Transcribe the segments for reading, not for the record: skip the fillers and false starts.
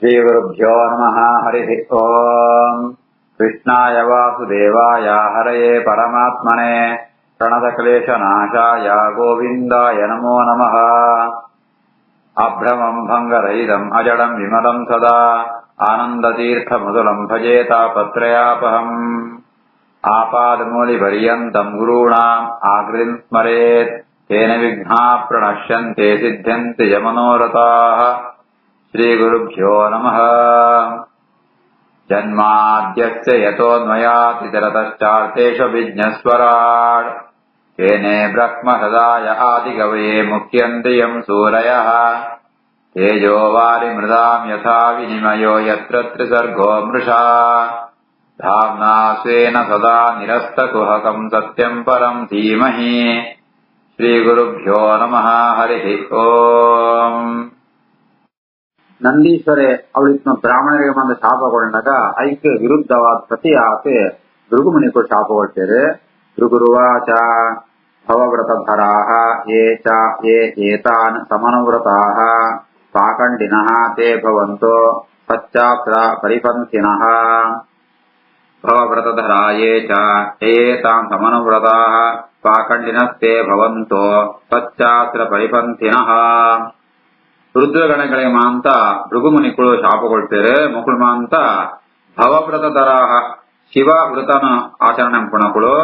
श्रीगुरुभ्यो नमः। हरिः ओम्। कृष्णाय वासुदेवाय हरये परमात्मने प्रणतक्लेशनाशाय गोविन्दाय नमो नमः। अभ्रमम् भङ्गरहितम् अजडम् विमलम् सदा आनन्दतीर्थमधुरम् भजे तापत्रयापहम्। आपादमूलिपर्यन्तम् गुरूणाम् आकृतिम् स्मरेत् तेन विघ्नाः प्रणश्यन्ते सिद्ध्यन्ति च मनोरथाः। श्रीगुरुभ्यो नमः। जन्माद्यस्य यतोऽन्वयातितरतश्चार्थेषु विज्ञस्वराट् तेने ब्रह्महृदाय आदिकवये मुह्यन्ति यम् सूरयः। तेजो वारिमृदाम् यथा विनिमयो यत्र त्रिसर्गो मृषा धाम्ना स्वेन सदा निरस्तकुहकम् सत्यम् परम् धीमहि। श्रीगुरुभ्यो नमः। हरिः ओम्. ನಂದೀಶ್ವರೆ ಅವಳಿನ ಬ್ರಾಹ್ಮಣರಿಗೆ ಬಂದ ಶಾಪಗೊಂಡಾಗ ಐಕ್ಯ ವಿರುದ್ಧವಾದ ಪ್ರತಿ ಆತೆ ಭೃಗುಮುನಿಗಳು ಶಾಪಗೊಳ್ತಾರೆ. ಭೃಗುರುವಾಚ ಭವವ್ರತಧರಾಃ ಯೇ ಚ ಯೇ ಏತಾನ್ ಸಮನವ್ರತಾಃ ಪಾಖಂಡಿನಃ ತೇ ಭವಂತೋ ಪಶ್ಚಾತ್ರ ಪರಿಪಂಥಿನಃ. ಭವವ್ರತಧರಾ ಯೇ ಚ ಯೇ ಏತಾನ್ ಸಮನವ್ರತಾಃ ಪಾಖಂಡಿನಸ್ತೆ ಭವಂತೋ ಪಶ್ಚಾತ್ರ ಪರಿಪಂಥಿನಃ. ರುದ್ರಗಣಗಳಿಗೆ ಮಾಂತ ಭೃಗುಮುನಿಗಳು ಶಾಪಗೊಳ್ತಾರೆ. ಮಕ್ಕಳು ಮಾಂತ ಭವವ್ರತಧರಾಹ ಶಿವ ವೃತನ ಆಚರಣೆ ಪುಣಕಳು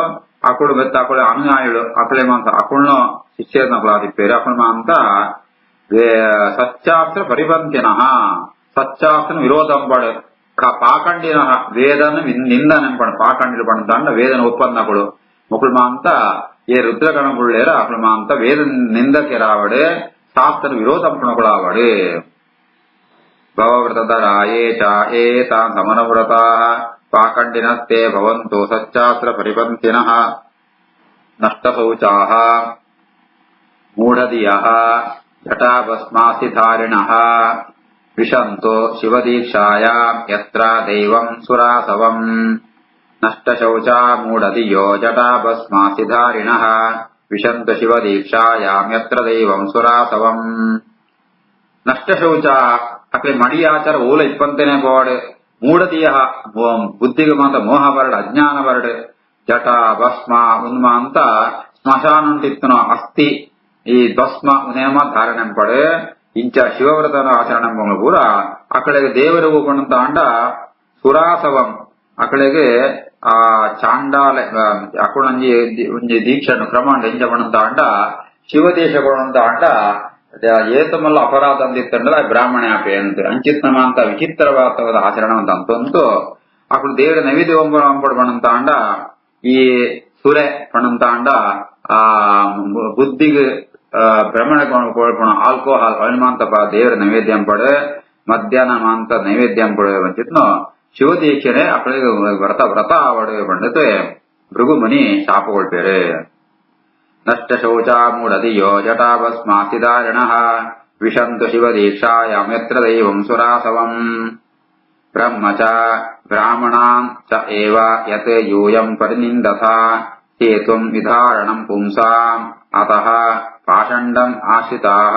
ಅಕಳು ಬೆತ್ತ ಅಕಳು ಅನುಯಾಯುಳು ಅಕಳೆ ಮಾಂತ ಅಕಳನ್ನ ಶಿಷ್ಯನಕಳಾದಿಪ್ಪೇರು ಅಕಳು ಮಾಂತ ಸಚ್ಚಾಸ್ತ್ರ ಪರಿಪಂಥಿನಃ ಸಚ್ಚಾಸ್ತ್ರ ವಿರೋಧಂಪಡು ಪಾಖಂಡಿನ ವೇದನ ನಿಂದನೆಂಪಡು ಪಾಖಂಡಿಲು ಪಣದಂಡ ವೇದನ ಒಪ್ಪಂದಗಳು ಮಕ್ಕಳು ಮಾಂತ ಏ ರುದ್ರಗಣಗುಳ್ಳೇರ ಅಕಳು ಮಾಂತ ವೇದ ನಿಂದಕೆರಾವಡೆ ಶಾಸ್ತ್ರ ವಿರೋಧಂ ಪುಣಕಳಾವಡೆ. ಭವವ್ರತಧರಾ ಯೇ ಚ ಯೇ ತಾನ್ ಸಮನವ್ರತಾಃ ಪಾಖಂಡಿನಸ್ತೆ ಭವಂತೋ ಸಚ್ಚಾಸ್ತ್ರ ಪರಿಪಂಥಿನಃ. ನಷ್ಟಶೌಚಾಃ ಮೂಢಧಿಯಃ ಜಟಾಭಸ್ಮಾಸಿಧಾರಿಣಃ ವಿಶಂತೋ ಶಿವದೀಕ್ಷಾಯಾಂ ಯತ್ರ ದೈವಂ ಸುರಾಸವಂ. ನಷ್ಟಶೌಚಾ ಮೂಢಧಿಯೋ ಜಟಾಭಸ್ಮಾಸಿಧಾರಿಣಃ ವಿಶಂತ ಶಿವದೀಕ್ಷಾಯಾಂ ಯತ್ರ ದೈವಂ ಸುರಾಸವಂ. ನಷ್ಟಶೌಚ ಅಕಲೆ ಮಡಿಯಾಚಾರ ಓಲ ಇಪ್ಪಂತನೇ ಬೋರ್ಡ್ ಮೂಢದಿಯ ಬುದ್ಧಿಗೆ ಮಾತ ಮೋಹ ಬರಡ್ ಅಜ್ಞಾನ ಬರಡ್ ಜಟ ಭಸ್ಮ ಉನ್ಮ ಅಂತ ಸ್ಮಶಾನ ಉಂಟಿತ್ತನೋ ಅಸ್ಥಿ ಈ ಭಸ್ಮ ಉನೇಮ ಧಾರಣೆ ಪಡೆ ಇಂಚ ಶಿವವ್ರತನ ಆಚರಣೆ ಪೂರ ಅಕಡೆಗೆ ದೇವರಿಗೂ ಪಣಂತ ಅಂಡ ಸುರಾಸವಂ ಅಕಡೆಗೆ ಆ ಚಾಂಡಾಲ ಅಕುಣಂಜಿ ಒಂಜಿ ದೀಕ್ಷನ್ನು ಕ್ರಮಾಂಡ ಎಂಜ ಪಣಂತ ಅಂಡ ಶಿವದೇಶ ಕೊಡಂತ ಅಂಡ ಏತಮಲ್ಲ ಅಪರಾಧ ಅಂದಿತ್ತಂಡ ಬ್ರಾಹ್ಮಣ ಆಪೆ ಅಂತ ಅಂಚಿತ್ನಮ ಅಂತ ವಿಚಿತ್ರವಾದ ಆಚರಣೆ ಅಂತಂತೂ ಅಕಳು ದೇವರ ನೈವೇದ್ಯ ಒಂಬಡು ಪಣಂತ ಅಂಡ ಈ ಸುರೆ ಪಣಂತ ಅಂಡ ಆ ಬುದ್ಧಿಗೆ ಭ್ರಮಣ ಕೊಳ್ಪಣ ಆಲ್ಕೋಹಾಲ್ ಅವನ್ಮಾಂತ ದೇವರ ನೈವೇದ್ಯ ಪಡೆ ಮಧ್ಯಾಹ್ನ ಮಾಂತ ನೈವೇದ್ಯ ಪಡೆ ಅಂಚಿತ್ನು ಶಿವದೀಕ್ಷನೆ ಅಕಳಿಗೆ ವ್ರತ ಆವಡೆ ಪಂಡಿತೆ ಭೃಗುಮುನಿ ಶಾಪಗೊಳ್ತಾರೆ. ನಷ್ಟಶೌಚಾ ಮೂಢಧಿಯೋ ಜಟಾಭಸ್ಮಾಸಿಧಾರಿಣಃ ವಿಶಂತು ಶಿವದೀಕ್ಷಾಯಾಂ ಯತ್ರ ದೈವಂ ಸುರಾಸವಂ. ಬ್ರಹ್ಮ ಚ ಬ್ರಾಹ್ಮಣಾನ್ ಚ ಏವ ಯತ್ ಯೂಯಂ ಪರಿನಿಂದಥಾ ಹೇತುಂ ವಿಧಾರಣಂ ಪುಂಸಾಂ ಅತಃ ಪಾಷಂಡಂ ಆಶ್ರಿತಾಃ.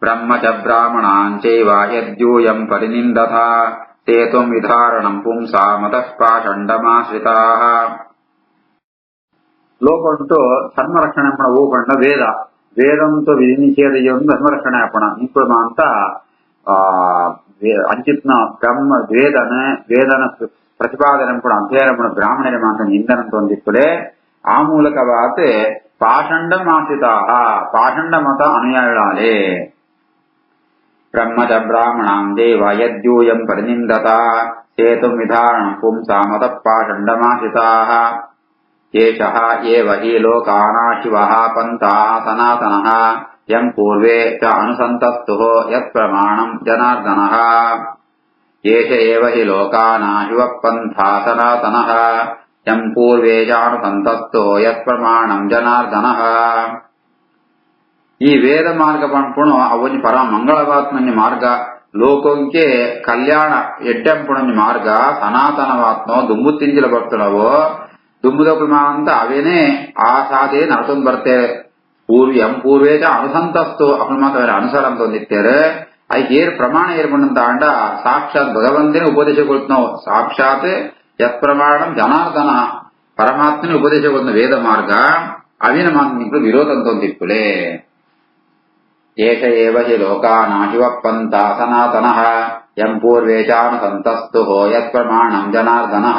ಬ್ರಹ್ಮ ಚ ಬ್ರಾಹ್ಮಣಾನ್ ಚೈವ ಯದ್ಯೂಯಂ ಪರಿನಿಂದಥಾ ಹೇತುಂ ವಿಧಾರಣಂ ಪುಂಸಾಂ ಅತಃ ಪಾಷಂಡಮಾಶ್ರಿತಾಃ. ಲೋಕಂಟು ಧರ್ಮರಕ್ಷಣೆ ಪಣ ಓಪಂಡ ವೇದ ವೇದಂತು ವಿಧಿನಿಷೇಧೆಯೊಂದು ಧರ್ಮರಕ್ಷಣೆ ಪಣ ನಿಂಕುಳ ಅಂತ ಅಂಚಿತ್ನ ಬ್ರಹ್ಮ ವೇದನ ಪ್ರತಿಪಾದನೆ ಪಣ ಅಧ್ಯಯನ ಪಣ ಬ್ರಾಹ್ಮಣರ ಮಾಂತ ನಿಂದನಂತ ಒಂದಿಕ್ಕಡೆ ಆ ಮೂಲಕವಾದ ಪಾಷಂಡ ಆಶ್ರಿತಾಃ ಪಾಷಂಡ ಮತ ಅನುಯಾಯಿಗಳಾಲೆ. ಬ್ರಹ್ಮ ಚ ಬ್ರಾಹ್ಮಣಾಂ ದೇವ ಯದ್ಯೂಯಂ ಪರಿನಿಂದತಾ ಹೇತುಂ ವಿಧಾರಣಂ ಪುಂಸಾಂ ಅತಃ ಪಾಷಂಡಮಾಶ್ರಿತಾಃ. ಏಷಃ ಏವ ಹಿ ಲೋಕಾನಾಂ ಶಿವಃ ಪಂಥಃ ಸನಾತನಃ ಯಂ ಪೂರ್ವೇ ಚ ಅನುಸಂತಸ್ತುಃ ಯತ್ ಪ್ರಮಾಣಂ ಜನಾರ್ದನಃ. ಏಷ ಏವ ಹಿ ಲೋಕಾನಾಂ ಶಿವಃ ಪಂಥಃ ಸನಾತನಃ ಯಂ ಪೂರ್ವೇ ಚ ಅನುಸಂತಸ್ತುಃ ಯತ್ ಪ್ರಮಾಣಂ ಜನಾರ್ದನಃ. ಈ ವೇದ ಮಾರ್ಗ ಪಂಪುಣ ಅವನಿ ಪರಮ ಮಂಗಳವಾತ್ಮನ್ಯ ಮಾರ್ಗ ಲೋಕಂಕೆ ಕಲ್ಯಾಣ ಎಡ್ಡೆಂಪುಣನ್ಯ ಮಾರ್ಗ ಸನಾತನವಾತ್ನೋ ದುಂಬು ತಿಂಜಿಲ ಬರ್ತನವೋ ದುಂಬುದೊಕ್ಕಳು ಅಂತ ಅವೇನೇ ಆ ಸಾಧೆ ನಡ್ಕೊಂಡ್ ಬರ್ತೇವೆ. ಪೂರ್ವೇಜ ಅನುಸಂತಸ್ತು ಅಪ್ಪ ಮಾತ್ರ ಅನುಸಾರ ಅಂತ ಒಂದಿತ್ತೇರೆ ಅದಕ್ಕೆ ಪ್ರಮಾಣ ಏರ್ಪಡಂತ ಆಂಡ ಸಾಕ್ಷಾತ್ ಭಗವಂತನೇ ಉಪದೇಶ ಕೊಡ್ತಾವ್ ಸಾಕ್ಷಾತ್ ಯತ್ ಪ್ರಮಾಣಂ ಜನಾರ್ದನ ಪರಮಾತ್ಮನೇ ಉಪದೇಶ ಕೊಡ್ತ ವೇದ ಮಾರ್ಗ ಅವಿನ ಮಾತು ವಿರೋಧ ಅಂತೊಂದಿಪ್ಪುಲೆ ಏಷ ಏವ ಹಿ ಲೋಕಾನಾಂ ಶಿವಪ್ಪಂತ ಸನಾತನಃ ಯಂ ಪೂರ್ವೇಚಾನು ಸಂತಸ್ತು ಯತ್ ಪ್ರಮಾಣಂ ಜನಾರ್ದನಃ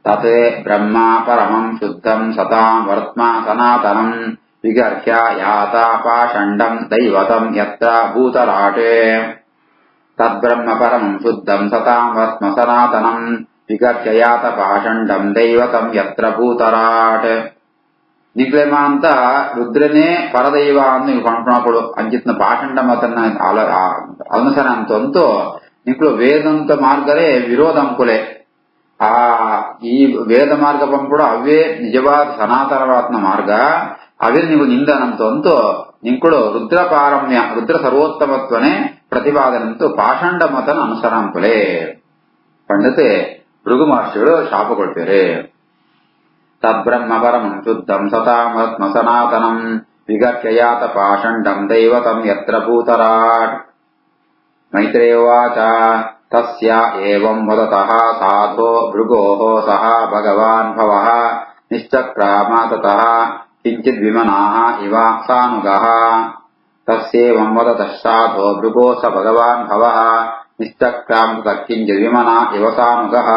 ತತ್ ಬ್ರಹ್ಮ ಪರಮಂ ಶುದ್ಧಂ ಸತಾಂ ವರ್ತ್ಮ ಸನಾತನಂ ವಿಗರ್ಹ್ಯ ಯಾತಾ ಪಾಷಂಡಂ ದೈವತಂ ಯತ್ರ ಭೂತರಾಟೆ ತದ್ಬ್ರಹ್ಮ ಪರಮಂ ಶುದ್ಧಂ ಸತಾಂ ವರ್ತ್ಮ ಸನಾತನಂ ವಿಗರ್ಹ್ಯ ಯಾತ ಪಾಷಂಡಂ ದೈವತಂ ಯತ್ರ ಭೂತರಾಟ್ ನಿಗ್ಲೆಮ ಅಂತ ರುದ್ರನೇ ಪರದೈವ ಅಂತ ಕೊಂಡ್ಕೊಳು ಅಂಚಿತ್ನ ಪಾಷಂಡ ಮತನ್ನ ಅನುಸರ ಅಂತಂತೂ ನಿಕ್ಳು ವೇದಂತ ಮಾರ್ಗರೇ ವಿರೋಧ ಅಂಕುಲೆ ಆ ಈ ವೇದ ಮಾರ್ಗ ಬಂದ್ಬಿಡು ಅವೇ ನಿಜವಾದ ಸನಾತನವಾತ್ನ ಮಾರ್ಗ ಅವೇ ನೀವು ನಿಂದನಂತಂತೂ ನಿಂಕಳು ರುದ್ರ ಪಾರಮ್ಯ ರುದ್ರ ಸರ್ವೋತ್ತಮತ್ವನೇ ಪ್ರತಿಪಾದನಂತೂ ಪಾಷಂಡ ಮತನ ಅನುಸರ ಅಂಕುಲೆ ಪಂಡಿತೆ ಭೃಗು ಮಹರ್ಷಿಗಳು ಶಾಪ ಕೊಡ್ತಾರೆ ತದ್ಬ್ರಹ್ಮ ಪರಮಂ ಶುದ್ಧಂ ಸತಾಮತ್ಮ ಸನಾತನಂ ವಿಗರ್ಹ್ಯ ಯಾತ ಪಾಷಂಡಂ ದೈವತಂ ಯತ್ರ ಭೂತರಾಟ್ ಮೈತ್ರೇಯೋವಾಚ ತಸ್ಯ ಏವಂ ವದತಃ ಸಾಧೋ ಭೃಗೋಃ ಸಹ ಭಗವಾನ್ ಭವಃ ನಿಶ್ಚಕ್ರಾಮ ತತಃ ಕಿಂಚಿದ್ ವಿಮನಾಃ ಇವ ಸಾನುಗಃ ತಸ್ಯೇವಂ ವದತಃ ಸಾಧೋ ಭೃಗೋಃ ಸ ಭಗವಾನ್ ಭವಃ ನಿಶ್ಚಕ್ರಾಮ ತತಃ ಕಿಂಚಿದ್ ವಿಮನಾ ಇವ ಸಾನುಗಃ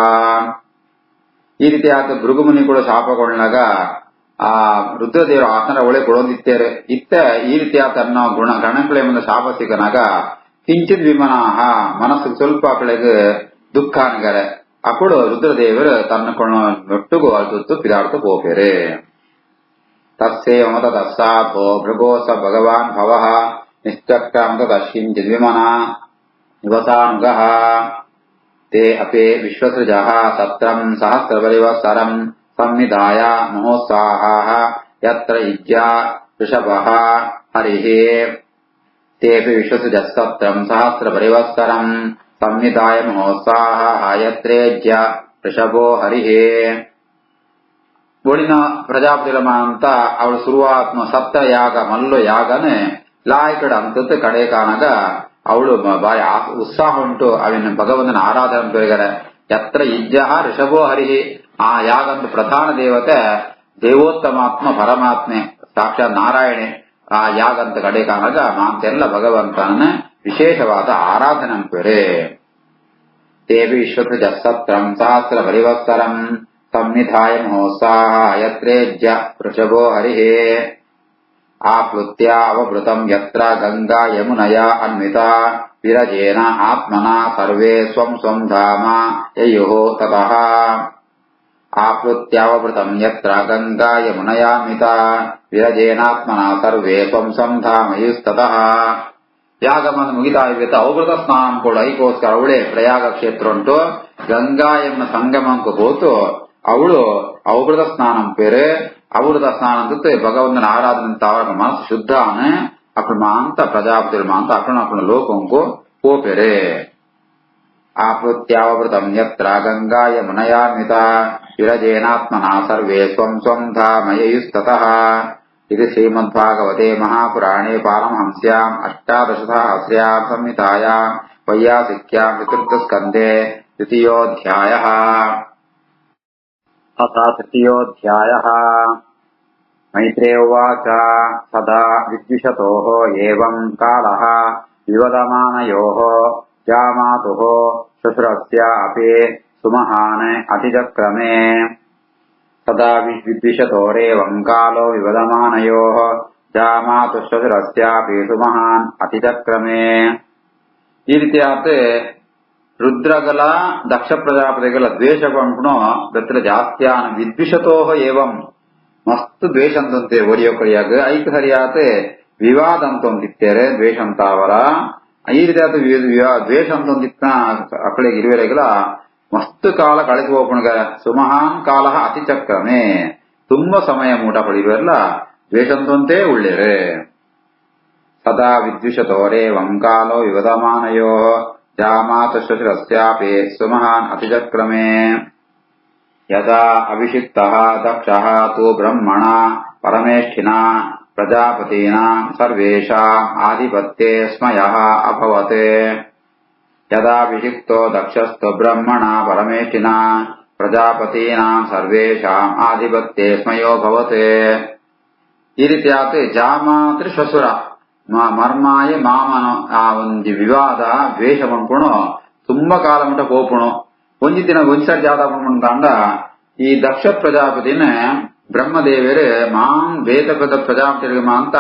ಈ ರೀತಿಯಾದ ಭೃಗುಮುನಿಗಳು ಶಾಪಗೊಂಡಾಗ ಆ ರುದ್ರದೇವರು ಆತನ ಒಳೆ ಕೊಡೋದಿತ್ತೇರೆ ಇತ್ತ ಈ ರೀತಿಯಾದ ತನ್ನ ಗಣಗಳೇ ಮುಂದೆ ಶಾಪ ಸಿಗನಾಗ ಕಿಂಚಿತ್ ವಿಮನಾಹ ಮನಸ್ಸಿಗೆ ಸ್ವಲ್ಪ ಕಳೆಗೆ ದುಃಖ ಅನ್ಗಾರೆ ಅಕ್ಕಳು ರುದ್ರದೇವರು ತನ್ನ ನೊಟ್ಟುಗೂ ಅಳ್ತು ಪಿದಾಡ್ತು ಹೋಗ್ಯಾರೆ ತಸ್ಸೇವ ತತ್ಸಾಧೋ ಭೃಗೋ ಸ ಭಗವಾನ್ ಭವಃ ನಿಶ್ಚಕ್ರಾಮ ತತಃ ಕಿಂಚಿತ್ ವಿಮನಾ ಇವಸಾನುಗಃ ते अपे विश्वसृजः सत्रं सहस्रपरिवत्सरं संविधाय महोत्साहाः यत्र इज्या ऋषभः हरिः तेऽपि विश्वसृजः सत्रं सहस्रपरिवत्सरं संविधाय महोत्साहाः यत्रेज्य ऋषभो हरिः ಬೋಳಿನ ಪ್ರಜಾಪತಿರಮ ಅಂತ ಅವಳು ಶುರುವಾತ್ಮ ಸಪ್ತ ಯಾಗ ಮಲ್ಲು ಯಾಗನೆ ಲಾಯ್ಕಡ ಅಂತದ್ದು ಕಡೆ ಕಾಣಾಗ ಅವಳು ಬಾರಿ ಉತ್ಸಾಹ ಉಂಟು ಅವನ ಭಗವಂತನ ಆರಾಧನೆ ಬೆಳಗರೆ ಯತ್ರ ಇಜ್ಜಃ ಋಷಭೋ ಹರಿಹಿ ಆ ಯಾಗಂತ ಪ್ರಧಾನ ದೇವತೆ ದೇವೋತ್ತಮಾತ್ಮ ಪರಮಾತ್ಮೆ ಸಾಕ್ಷಾತ್ ನಾರಾಯಣೆ ಆ ಯಾಗಂತ ಕಡೆ ಕಾಣಾಗ ಮಾಂತೆಲ್ಲ ಭಗವಂತನ ವಿಶೇಷವಾದ ಆರಾಧನೆ ಅಂಪೇರೆ ತೇವಿ ವಿಶ್ವಕೃತ ಸತ್ರಂ ಸಹಸ್ರ ಪರಿವತ್ಸರಂ ಸಂವಿಧಾಯ ಮಹೋತ್ಸಾಹ ಯತ್ರೇಜ್ಯ ವೃಷಭೋ ಹರಿಹೇ ಆಪ್ಲುತ್ಯ ಅವಭೃತಂ ಯತ್ರ ಗಂಗಾ ಯಮುನಯಾ ಅನ್ವಿತಾ ವಿರಜೇನ ಆತ್ಮನ ಸರ್ವೇ ಸ್ವಂ ಸ್ವಂ ಧಾಮ ಯಯುಃ ತತಃ ಆಪ್ಲುತ್ಯಾವಭೃತಂ ಯತ್ರ ಗಂಗಾ ಯಮುನಯಾನ್ವಿತಾ ವಿರಜೇನಾತ್ಮನ ಸರ್ವೇ ಸ್ವಂ ಸ್ವಂ ಧಾಮ ಯಯುಸ್ತತಃ ಯಾಗವನ್ನು ಮುಗಿತಾ ಇವೆ ಅವಭೃತ ಸ್ನಾನ ಕೂಡ ಐಕೋಸ್ಕರ ಅವಳೇ ಪ್ರಯಾಗ ಕ್ಷೇತ್ರ ಉಂಟು ಗಂಗಾ ಎನ್ನ ಸಂಗಮಂಕು ಹೋತು ಅವಳು ಅವಭೃತ ಸ್ನಾನಂ ಪೇರೆ ಅವೃತ ಸ್ನಾನ ಅಂತ ಭಗವಂತನ ಆರಾಧನೆ ಅವರ ಮನಸ್ಸು ಶುದ್ಧಾನೆ ಅక్కడ ಮಾಂತ ಪ್ರಜಾಪತಿ ಮಾಂತ ಅక్కడ ಲೋಕಂಕು ಪೋಪೆರೆ ಆಪ್ಲುತ್ಯಾವೃತಂ ಯತ್ರ ಗಂಗಾ ಯಮುನಯಾನ್ವಿತಾ ವಿರಜೇನಾತ್ಮನ ಸರ್ವೇ ಸ್ವಂ ಸ್ವಂ ಧಾಮ ಯಯುಸ್ತತಃ ಇದು ಶ್ರೀಮದ್ಭಾಗವತೆ ಮಹಾಪುರಾಣೇ ಪಾರಮಹಂಸ್ಯಾಂ ಅಷ್ಟಾದಶಸಹಸ್ರ್ಯಾಂ ಸಂಹಿತಾಯಾಂ ವೈಯಾಸಿಕ್ಯಾಂ ಚತುರ್ಥಸ್ಕಂಧೇ ದ್ವಿತೀಯೋऽಧ್ಯಾಯಃ अथ तृतीयोऽध्यायः मैत्रेय उवाच सदा विद्विषतोः एवं कालः विवदमानयोः जामातुः श्वशुरस्य अपि सुमहान् अतिचक्रमे सदा विद्विषतोरेवं कालो विवदमानयोः जामातुः श्वशुरस्यापि सुमहान् अतिचक्रमे ಈ ರೀತಿಯಾದ ರುದ್ರಗಲ ದಕ್ಷ ಪ್ರಜಾಪತಿಗಳ ದ್ವೇಷ ಕೊಂಡ್ನು ಬೆತ್ರ ಜಾಸ್ತಿಯಾನ ವಿದ್ವಿಷತೋಹ ಏವಂ ಮಸ್ತ್ ದ್ವೇಷ ಅಂತಂತೆ ಒರಿಯೋ ಕಳಿಯಾಗ ಐಕ್ ಹರಿಯಾತ ವಿವಾದ ಅಂತೊಂದಿತ್ತೇರೆ ದ್ವೇಷ ಅಂತ ಅವರ ಈ ರೀತಿಯಾದ ದ್ವೇಷ ಅಂತೊಂದಿತ್ತ ಅಕ್ಕಳಿಗೆ ಇರುವೆರೆಗಳ ಮಸ್ತ್ ಕಾಲ ಕಳೆದು ಹೋಗ್ಕೊಂಡ ಸುಮಹಾನ್ ಕಾಲ ಅತಿಚಕ್ರಮೆ ತುಂಬಾ ಸಮಯ ಮೂಟ ಪಡಿವೆಲ್ಲ ದ್ವೇಷ ಅಂತಂತೆ ಉಳ್ಳೇರೆ ಸದಾ ವಿದ್ವಿಷತೋರೇವಂ ಕಾಲೋ ವಿವದಮಾನಯೋ ಜಾಮಾತ ಶ್ವಶುರಸ್ಯಾಪಿ ಸುಮಹಾನ್ ಅತಿಚಕ್ರಮೇ ಯದಾ ಅಭಿಷಿಕ್ತಃ ದಕ್ಷಃ ತು ಬ್ರಹ್ಮಣ ಪರಮೇಷ್ಠಿನಾ ಪ್ರಜಾಪತೀನಾಂ ಸರ್ವೇಷಾಂ ಆಧಿಪತ್ಯೆ ಸ್ಮಯಃ ಅಭವತ್ ಯದಾಭಿಷಿಕ್ತೋ ದಕ್ಷಸ್ತು ಬ್ರಹ್ಮಣ ಪರಮೇಷ್ಠಿನಾ ಪ್ರಜಾಪತೀನಾಂ ಸರ್ವೇಷಾಂ ಆಧಿಪತ್ಯೆ ಸ್ಮಯೋಭವತ್. ಈ ರೀತಿಯಾದ ಜಾಮಾತ್ರಿ ಶ್ವಶುರ ಮರ್ಮಾಯ ಮಾಮನು ಆ ಒಂದು ವಿವಾದ ದ್ವೇಷ ಪಂಪುಣು ತುಂಬಾ ಕಾಲ ಮುಟ್ಟ ಪೋಪುಣು ಒಂಜಿ ದಿನ ಒಂದ್ಸರಿ ಜಾತ ಪಂಪುಂಡ ಈ ದಕ್ಷ ಪ್ರಜಾಪತಿನ ಬ್ರಹ್ಮದೇವರು ಮಾಂ ವೇದ ಪ್ರಜಾಪತಿ ಅಂತ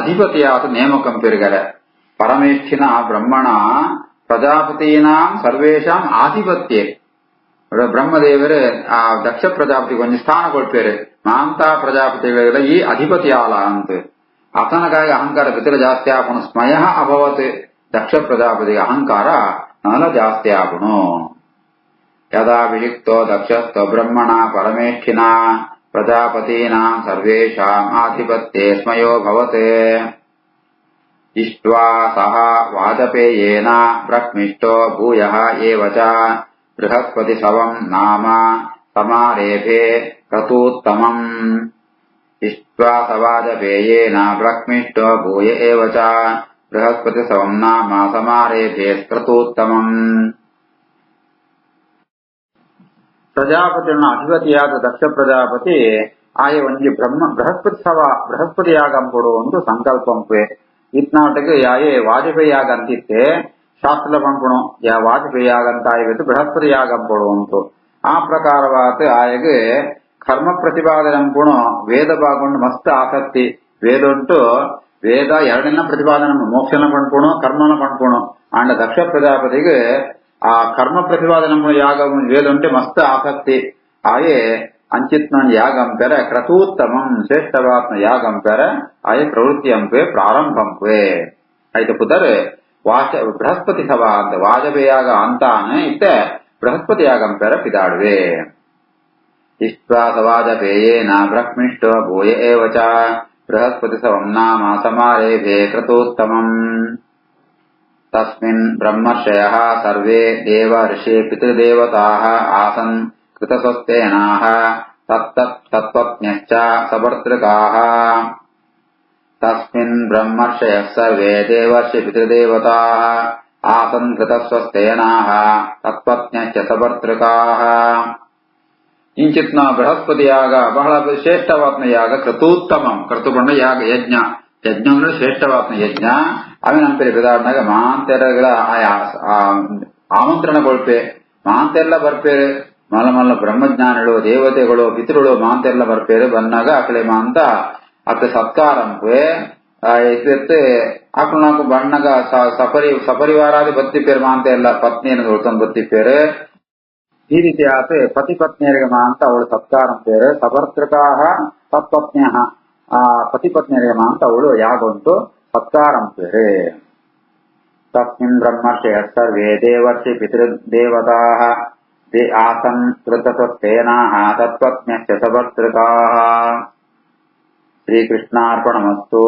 ಅಧಿಪತಿಯಾದ ನೇಮಕಂ ಪೆರುಗರೆ ಪರಮೇಷ್ಠಿನ ಬ್ರಹ್ಮಣ ಪ್ರಜಾಪತೀನಾಂ ಸರ್ವೇಷಾಂ ಆಧಿಪತ್ಯೆ ಬ್ರಹ್ಮದೇವರು ಆ ದಕ್ಷ ಪ್ರಜಾಪತಿಗೆ ಒಂದು ಸ್ಥಾನ ಕೊಡ್ಪೇರು ಮಾಂತ ಪ್ರಜಾಪತಿಗಳಿಗೆಲ್ಲ ಈ ಅಧಿಪತಿಯಾಲ ಅಂತ ಆತನಗಾಗಿ ಅಹಂಕಾರ ಬಿತ್ತಲ ಜಾಸ್ತಿ ಆಪುಣು ಸ್ಮಯ ಅಭವತ್ ದಕ್ಷ ಪ್ರಜಾಪತಿಗೆ ಅಹಂಕಾರ ನಲ ಜಾಸ್ತಿ ಆಪುಣು. ಯದಾಭಿಷಿಕ್ತೋ ದಕ್ಷಸ್ತು ಬ್ರಹ್ಮಣ ಪರಮೇಷ್ಠಿನಾ ಪ್ರಜಾಪತೀನಾಂ ಸರ್ವೇಷಾಂ ಆಧಿಪತ್ಯೆ ಸ್ಮಯೋಭವತ್ ಇಷ್ಟ್ವಾ ಸಹ ವಾಜಪೇಯೇನ ಬ್ರಹ್ಮಿಷ್ಟೋ ಭೂಯಃ ಏವ ಚ ಬೃಹಸ್ಪತಿ ಸವಂ ನಾಮ ಸಮಾರೇಭೆ ಕ್ರತೂತ್ತಮಂ. ಇಷ್ಟ್ವಾ ಸ ವಾಜಪೇಯೇನ ಬ್ರಹ್ಮಿಷ್ಟೋ ಭೂಯ ಏವ ಚ ಬೃಹಸ್ಪತಿ ಸವಂ ನಾಮ ಸಮಾರೇಭೆ ಕ್ರತೂತ್ತಮಂ. ಪ್ರಜಾಪತಿಯನ್ನು ಅಧಿಪತಿಯಾದ ದಕ್ಷ ಪ್ರಜಾಪತಿ ಆಯ ಒಂಜಿ ಬೃಹಸ್ಪತಿ ಯಾಗಂ ಕೊಡು ಒಂದು ಸಂಕಲ್ಪಂಪೆ ಇತ್ನಾಟಕ್ಕೆ ಯಾಯೇ ವಾಜಪೇಯಿ ಯಾಗ ಅಂತಿತ್ತೆ ಶಾಸ್ತ್ರ ಪಂಪುಣು ಯಾ ವಾಜಪೇಯಿ ಯಾಗ ಅಂತ ಆಯ್ತು ಬೃಹಸ್ಪತಿ ಯಾಗಂ ಕೊಡು ಉಂಟು. ಆ ಪ್ರಕಾರವಾದ ಆಯಗೆ ಕರ್ಮ ಪ್ರತಿಪಾದನೆ ಪುಣು ವೇದ ಬಾಗೊಂಡು ಮಸ್ತ್ ಆಸಕ್ತಿ ವೇದ ಉಂಟು ವೇದ ಎರಡನ್ನ ಪ್ರತಿಪಾದನೆ ಮೋಕ್ಷನ ಪಂಪುಣು ಕರ್ಮನ ಪಂಪುಣು ಅಂಡ ದಕ್ಷ ಪ್ರಜಾಪತಿಗೆ ಆ ಕರ್ಮ ಪ್ರತಿಪಾದನೆ ಯಾಗ ವೇದ ಉಂಟೆ ಮಸ್ತ್ ಆಸಕ್ತಿ ಆಯೇ ಅಂಚಿತ್ನ ಯಾಗಂ ಪೆರ ಕ್ರತೂತ್ತಮಂ ಶ್ರೇಷ್ಠವಾತ್ಮ ಯಾಗಂ ಪೆರ ಆಯೇ ಪ್ರವೃತ್ತಿಯಂಪೆ ಪ್ರಾರಂಭಂಪೆ ಆಯ್ತು ಪುದರೆ ಬೃಹಸ್ಪತಿ ಸಭಾ ಅಂತ ವಾಜಪೇಯಾಗ ಅಂತಾನೆ ಇತ್ತೆ ಬೃಹಸ್ಪತಿ ಯಾಗಂ ಪೆರ ಪಿದಾಡುವೆ. ಇಷ್ಟ್ವಾ ಸ ವಾಜಪೇಯೇನ ಬ್ರಹ್ಮಿಷ್ಟೋ ಭೂಯ ಏವ ಚ ಬೃಹಸ್ಪತಿ ಸವಂ ನಾಮ ಸಮಾರೇಭೆ ಕ್ರತೂತ್ತಮಂ. ತಸ್ಮಿನ್ ಬ್ರಹ್ಮರ್ಷಯಃ ಸರ್ವೇ ದೇವ ಋಷಿ ಪಿತೃದೇವತಾಃ ಆಸನ್ ಕೃತಸ್ವಸ್ಥೇನಾಃ ತತ್ಪತ್ನ್ಯಶ್ಚ ಸಭರ್ತೃಕಾಃ. ತಸ್ಮಿನ್ ಬ್ರಹ್ಮರ್ಷಯಃ ಸರ್ವೇ ದೇವರ್ಷಿ ಪಿತೃದೇವತಾಃ ಆಸನ್ ಕೃತಸ್ವಸ್ಥೇನಾಃ ತತ್ಪತ್ನ್ಯಶ್ಚ ಸಭರ್ತೃಕಾಃ. ಇಂಚಿತ್ನ ಬೃಹಸ್ಪತಿ ಯಾಗ ಬಹಳ ಶ್ರೇಷ್ಠವಾತ್ಮ ಯಾಗ ಕ್ರತೂತ್ತಮಂ ಕ್ರತುಕೊಂಡ ಯಾಗ ಯಜ್ಞ ಯಜ್ಞ ಶ್ರೇಷ್ಠವಾತ್ಮ ಯಜ್ಞ ಅವಿನಂಪರಿ ಬಿದಾಡ್ನಾಗ ಮಾಂತೆರಗಳ ಆಮಂತ್ರಣಗೊಳ್ಪೆ ಮಾಂತೆಲ್ಲ ಬರ್ಪೇರೆ ಮಲ್ಲ ಮಲ್ಲ ಬ್ರಹ್ಮಜ್ಞಾನಿಗಳು ದೇವತೆಗಳು ಪಿತೃಗಳು ಮಾಂತೆಲ್ಲ ಬರ್ಪೇರೆ ಬಂದಾಗ ಅಕಳೆ ಮಾಂತ ಅತ್ತ ಸತ್ಕಾರಂಪೆ ಇತ್ತೆ ಅಕಳು ನಾಲ್ಕು ಬಣ್ಣಗ ಸಪರಿವಾರಾದಿ ಬತ್ತಿಪ್ಪೇರು ಮಾಂತೆ ಎಲ್ಲ ಪತ್ನಿಯನ್ನು ತೊಳ್ಕೊಂಡು ಬತ್ತಿಪ್ಪೇರು ಈ ರೀತಿ ಆತ ಪತಿ ಪತ್ನಿಯರಿಗೆ ಮಾಂತ ಅವಳು ಸತ್ಕಾರಂ ಪೇರು ಸಭರ್ತೃಕಾಹ ತತ್ಪತ್ನ್ಯ ಆ ಪತಿ ಪತ್ನಿಯರಿಗೆ ಮಾಂತ ಅವಳು ಯಾಗ ಉಂಟು ಸತ್ಕಾರಂ ಪೇರೆ. ತಸ್ಮಿನ್ ಬ್ರಹ್ಮರ್ಷಯಃ ಸರ್ವೇ ದೇವರ್ಷಿ ಪಿತೃದೇವತಾಃ ಆಸನ್ ಕೃತಸ್ವಸ್ಥೇನಾಃ ತತ್ಪತ್ನ್ಯಶ್ಚ ಸಭರ್ತೃಕಾಃ. ಶ್ರೀಕೃಷ್ಣಾರ್ಪಣಮಸ್ತು.